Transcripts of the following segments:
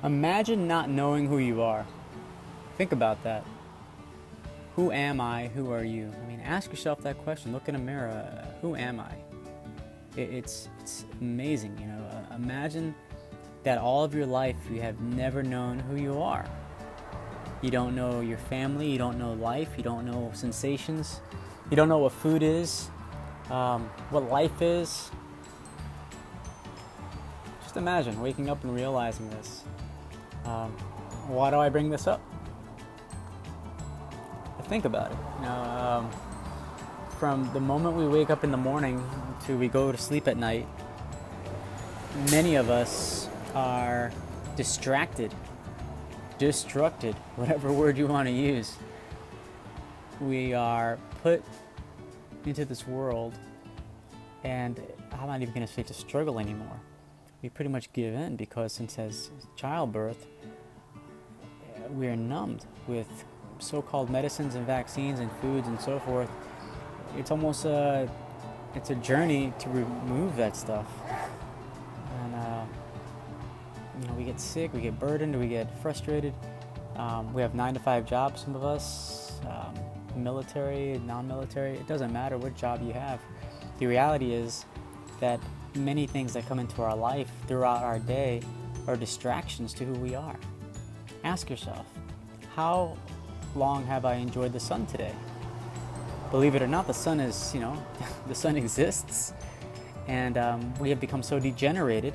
Imagine not knowing who you are. Think about that. Who am I? Who are you? I mean, ask yourself that question. Look in a mirror. Who am I? It's amazing, you know. Imagine that all of your life you have never known who you are. You don't know your family. You don't know life. You don't know sensations. You don't know what food is, what life is. Just imagine waking up and realizing this. Why do I bring this up? Think about it. You know, from the moment we wake up in the morning to we go to sleep at night, many of us are distracted, whatever word you want to use. We are put into this world, and I'm not even going to say to struggle anymore. We pretty much give in because since as childbirth, we are numbed with so-called medicines and vaccines and foods and so forth. It's almost it's a journey to remove that stuff. And you know, we get sick, we get burdened, we get frustrated. We have 9-to-5 jobs, some of us, military, non-military. It doesn't matter what job you have. The reality is that many things that come into our life throughout our day are distractions to who we are. Ask yourself, how long have I enjoyed the sun today? Believe it or not, the sun is, you know, the sun exists. And we have become so degenerated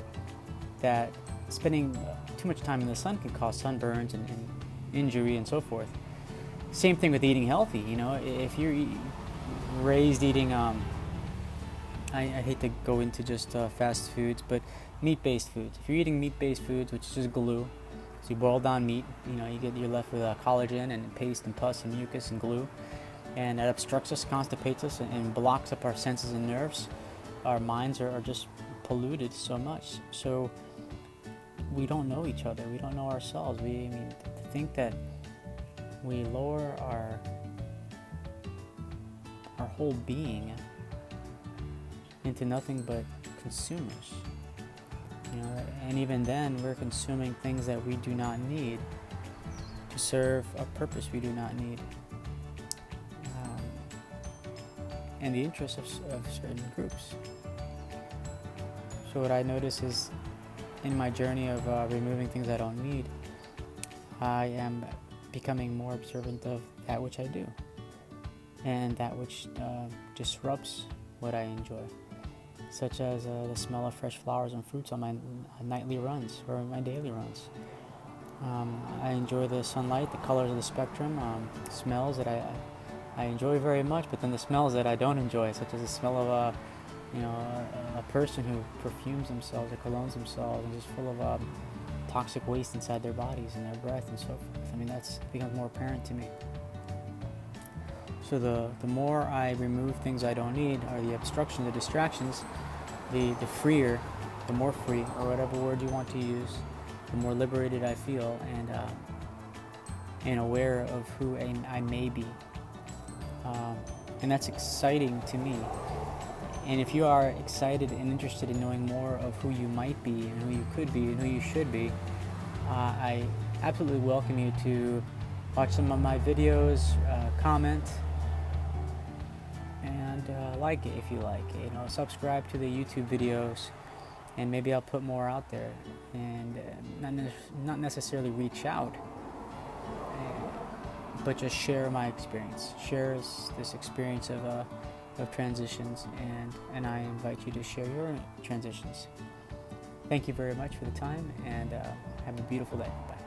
that spending too much time in the sun can cause sunburns and injury and so forth. Same thing with eating healthy. You know, if you're raised eating, I hate to go into just fast foods, but meat-based foods. If you're eating meat-based foods, which is just glue, so you boil down meat, you know, you're left with collagen and paste and pus and mucus and glue, and that obstructs us, constipates us, and blocks up our senses and nerves. Our minds are just polluted so much. So we don't know each other. We don't know ourselves. I mean, to think that we lower our whole being into nothing but consumers. You know, and even then, we're consuming things that we do not need to serve a purpose we do not need, in the interest of certain groups. So what I notice is, in my journey of removing things I don't need, I am becoming more observant of that which I do, and that which disrupts what I enjoy, such as the smell of fresh flowers and fruits on my nightly runs or my daily runs. I enjoy the sunlight, the colors of the spectrum, smells that I enjoy very much, but then the smells that I don't enjoy, such as the smell of a person who perfumes themselves or colognes themselves and just full of toxic waste inside their bodies and their breath and so forth. I mean, that's becomes more apparent to me. So the more I remove things I don't need, or the obstructions, the distractions, the freer, the more free, or whatever word you want to use, the more liberated I feel and aware of who I may be. And that's exciting to me. And if you are excited and interested in knowing more of who you might be and who you could be and who you should be, I absolutely welcome you to watch some of my videos, comment, and like it if you like. You know, subscribe to the YouTube videos, and maybe I'll put more out there, and not necessarily reach out, but just share my experience, share this experience of transitions, and I invite you to share your transitions. Thank you very much for the time, and have a beautiful day. Bye.